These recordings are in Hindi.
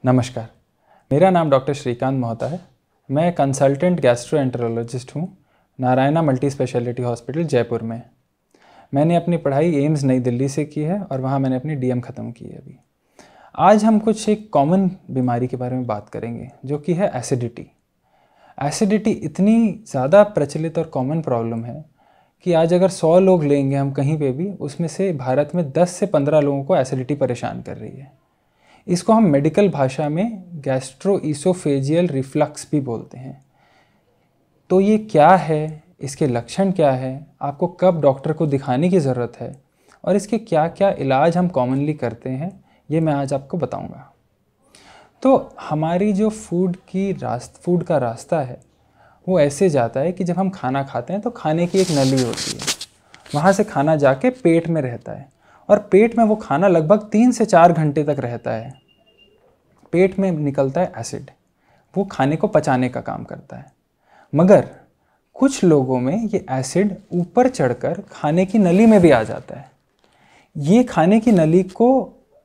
नमस्कार, मेरा नाम डॉक्टर श्रीकांत मोहता है। मैं कंसल्टेंट गैस्ट्रोएंटरोलॉजिस्ट हूँ Narayana multi speciality hospital Jaipur में। मैंने अपनी पढ़ाई एम्स नई दिल्ली से की है और वहाँ मैंने अपनी डीएम ख़त्म की है अभी। आज हम कुछ एक कॉमन बीमारी के बारे में बात करेंगे जो कि है एसिडिटी। एसिडिटी इतनी ज़्यादा प्रचलित और कॉमन प्रॉब्लम है कि आज अगर 100 लोग लेंगे हम कहीं पे भी, उसमें से भारत में 10 से 15 लोगों को एसिडिटी परेशान कर रही है। इसको हम मेडिकल भाषा में गैस्ट्रोइसोफेजियल रिफ्लक्स भी बोलते हैं। तो ये क्या है, इसके लक्षण क्या है, आपको कब डॉक्टर को दिखाने की ज़रूरत है और इसके क्या क्या इलाज हम कॉमनली करते हैं, ये मैं आज आपको बताऊंगा। तो हमारी जो फूड का रास्ता है वो ऐसे जाता है कि जब हम खाना खाते हैं तो खाने की एक नली होती है, वहाँ से खाना जाके पेट में रहता है और पेट में वो खाना लगभग 3 से 4 घंटे तक रहता है। पेट में निकलता है एसिड, वो खाने को पचाने का काम करता है। मगर कुछ लोगों में ये एसिड ऊपर चढ़कर खाने की नली में भी आ जाता है। ये खाने की नली को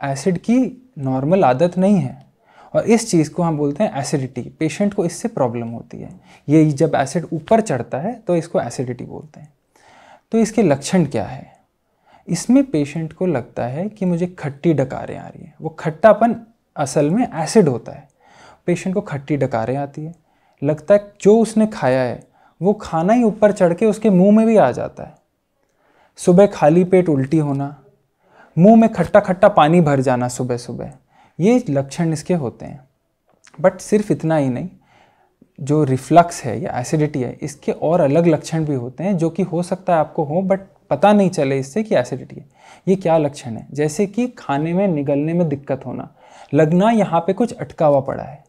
एसिड की नॉर्मल आदत नहीं है और इस चीज़ को हम बोलते हैं एसिडिटी। पेशेंट को इससे प्रॉब्लम होती है। ये जब एसिड ऊपर चढ़ता है तो इसको एसिडिटी बोलते हैं। तो इसके लक्षण क्या है? इसमें पेशेंट को लगता है कि मुझे खट्टी डकारें आ रही हैं। वो खट्टापन असल में एसिड होता है। पेशेंट को खट्टी डकारें आती है, लगता है जो उसने खाया है वो खाना ही ऊपर चढ़ के उसके मुंह में भी आ जाता है। सुबह खाली पेट उल्टी होना, मुंह में खट्टा खट्टा पानी भर जाना सुबह सुबह, ये लक्षण इसके होते हैं। बट सिर्फ इतना ही नहीं, जो रिफ्लक्स है या एसिडिटी है, इसके और अलग लक्षण भी होते हैं जो कि हो सकता है आपको हो बट पता नहीं चले इससे कि एसिडिटी है। ये क्या लक्षण है? जैसे कि खाने में निगलने में दिक्कत होना, लगना यहाँ पे कुछ अटका हुआ पड़ा है,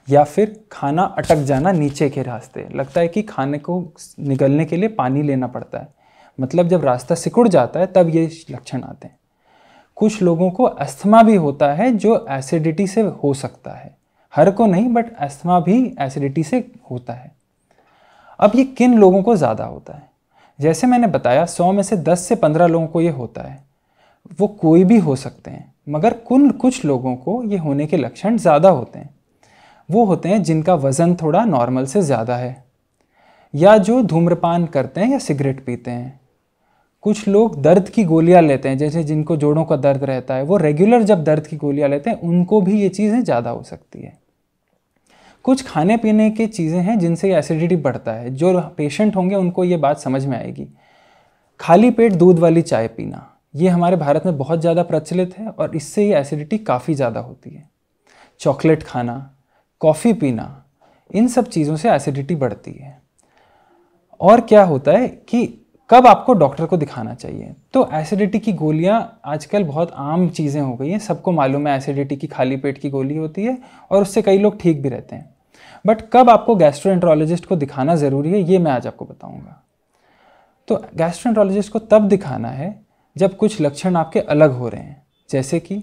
या फिर खाना अटक जाना नीचे के रास्ते, लगता है कि खाने को निगलने के लिए पानी लेना पड़ता है। मतलब जब रास्ता सिकुड़ जाता है तब ये लक्षण आते हैं। कुछ लोगों को अस्थमा भी होता है जो एसिडिटी से हो सकता है, हर को नहीं बट अस्थमा भी एसिडिटी से होता है। अब ये किन लोगों को ज़्यादा होता है? जैसे मैंने बताया 100 में से 10 से 15 लोगों को ये होता है। वो कोई भी हो सकते हैं, मगर कुछ लोगों को ये होने के लक्षण ज़्यादा होते हैं। वो होते हैं जिनका वज़न थोड़ा नॉर्मल से ज़्यादा है, या जो धूम्रपान करते हैं या सिगरेट पीते हैं। कुछ लोग दर्द की गोलियां लेते हैं, जैसे जिनको जोड़ों का दर्द रहता है, वो रेगुलर जब दर्द की गोलियां लेते हैं उनको भी ये चीज़ें ज़्यादा हो सकती है। कुछ खाने पीने की चीज़ें हैं जिनसे एसिडिटी बढ़ता है। जो पेशेंट होंगे उनको ये बात समझ में आएगी। खाली पेट दूध वाली चाय पीना, ये हमारे भारत में बहुत ज़्यादा प्रचलित है और इससे ये एसिडिटी काफ़ी ज़्यादा होती है। चॉकलेट खाना, कॉफ़ी पीना, इन सब चीज़ों से एसिडिटी बढ़ती है। और क्या होता है कि कब आपको डॉक्टर को दिखाना चाहिए? तो एसिडिटी की गोलियां आजकल बहुत आम चीज़ें हो गई हैं, सबको मालूम है एसिडिटी की खाली पेट की गोली होती है और उससे कई लोग ठीक भी रहते हैं। बट कब आपको गैस्ट्रोएंटरोलॉजिस्ट को दिखाना ज़रूरी है, ये मैं आज आपको बताऊंगा। तो गैस्ट्रोएंटरोलॉजिस्ट को तब दिखाना है जब कुछ लक्षण आपके अलग हो रहे हैं। जैसे कि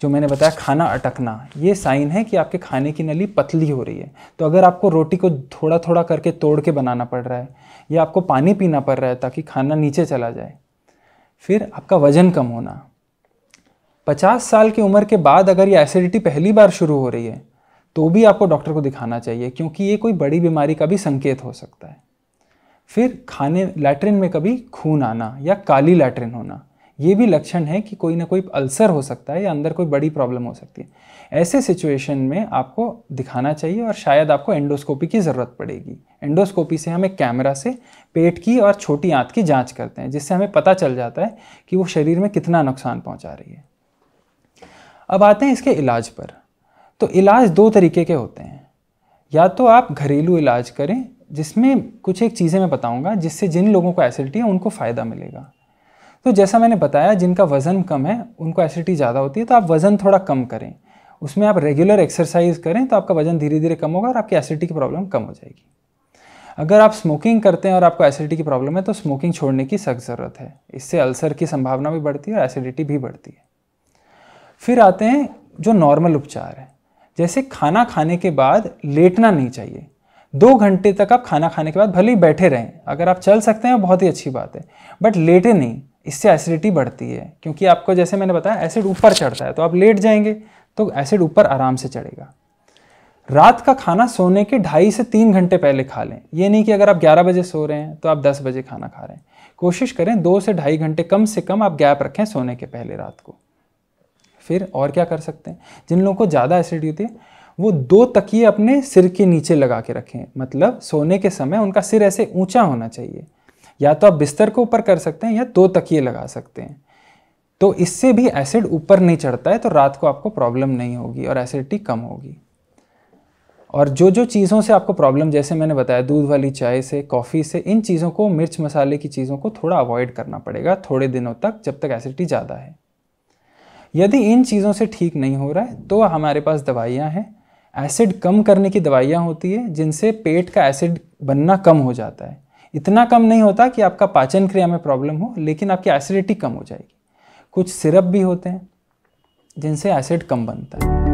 जो मैंने बताया, खाना अटकना, ये साइन है कि आपके खाने की नली पतली हो रही है। तो अगर आपको रोटी को थोड़ा थोड़ा करके तोड़ के बनाना पड़ रहा है या आपको पानी पीना पड़ रहा है ताकि खाना नीचे चला जाए। फिर आपका वज़न कम होना। 50 साल की उम्र के बाद अगर ये एसिडिटी पहली बार शुरू हो रही है तो भी आपको डॉक्टर को दिखाना चाहिए, क्योंकि ये कोई बड़ी बीमारी का भी संकेत हो सकता है। फिर लैट्रिन में कभी खून आना या काली लैट्रिन होना, ये भी लक्षण है कि कोई ना कोई अल्सर हो सकता है या अंदर कोई बड़ी प्रॉब्लम हो सकती है। ऐसे सिचुएशन में आपको दिखाना चाहिए और शायद आपको एंडोस्कोपी की ज़रूरत पड़ेगी। एंडोस्कोपी से हम एक कैमरा से पेट की और छोटी आंत की जांच करते हैं, जिससे हमें पता चल जाता है कि वो शरीर में कितना नुकसान पहुंचा रही है। अब आते हैं इसके इलाज पर। तो इलाज 2 तरीके के होते हैं। या तो आप घरेलू इलाज करें, जिसमें कुछ एक चीज़ें मैं बताऊँगा जिससे जिन लोगों को एसिडिटी है उनको फ़ायदा मिलेगा। तो जैसा मैंने बताया, जिनका वज़न कम है उनको एसिडिटी ज़्यादा होती है, तो आप वज़न थोड़ा कम करें, उसमें आप रेगुलर एक्सरसाइज करें तो आपका वज़न धीरे धीरे कम होगा और आपकी एसिडिटी की प्रॉब्लम कम हो जाएगी। अगर आप स्मोकिंग करते हैं और आपको एसिडिटी की प्रॉब्लम है तो स्मोकिंग छोड़ने की सख्त ज़रूरत है। इससे अल्सर की संभावना भी बढ़ती है और एसिडिटी भी बढ़ती है। फिर आते हैं जो नॉर्मल उपचार है। जैसे खाना खाने के बाद लेटना नहीं चाहिए। 2 घंटे तक आप खाना खाने के बाद भले ही बैठे रहें, अगर आप चल सकते हैं बहुत ही अच्छी बात है, बट लेटे नहीं। इससे एसिडिटी बढ़ती है, क्योंकि आपको जैसे मैंने बताया एसिड ऊपर चढ़ता है, तो आप लेट जाएंगे तो एसिड ऊपर आराम से चढ़ेगा। रात का खाना सोने के 2.5 से 3 घंटे पहले खा लें। ये नहीं कि अगर आप 11 बजे सो रहे हैं तो आप 10 बजे खाना खा रहे हैं। कोशिश करें 2 से 2.5 घंटे कम से कम आप गैप रखें सोने के पहले रात को। फिर और क्या कर सकते हैं, जिन लोगों को ज़्यादा एसिडिटी होती है वो 2 तकिए अपने सिर के नीचे लगा के रखें। मतलब सोने के समय उनका सिर ऐसे ऊंचा होना चाहिए। या तो आप बिस्तर के ऊपर कर सकते हैं या 2 तकिए लगा सकते हैं। तो इससे भी एसिड ऊपर नहीं चढ़ता है, तो रात को आपको प्रॉब्लम नहीं होगी और एसिडिटी कम होगी। और जो जो चीज़ों से आपको प्रॉब्लम, जैसे मैंने बताया दूध वाली चाय से, कॉफ़ी से, इन चीज़ों को, मिर्च मसाले की चीज़ों को थोड़ा अवॉइड करना पड़ेगा थोड़े दिनों तक, जब तक एसिडिटी ज़्यादा है। यदि इन चीज़ों से ठीक नहीं हो रहा है तो हमारे पास दवाइयाँ हैं। एसिड कम करने की दवाइयाँ होती है जिनसे पेट का एसिड बनना कम हो जाता है। इतना कम नहीं होता कि आपका पाचन क्रिया में प्रॉब्लम हो, लेकिन आपकी एसिडिटी कम हो जाएगी। कुछ सिरप भी होते हैं जिनसे एसिड कम बनता है।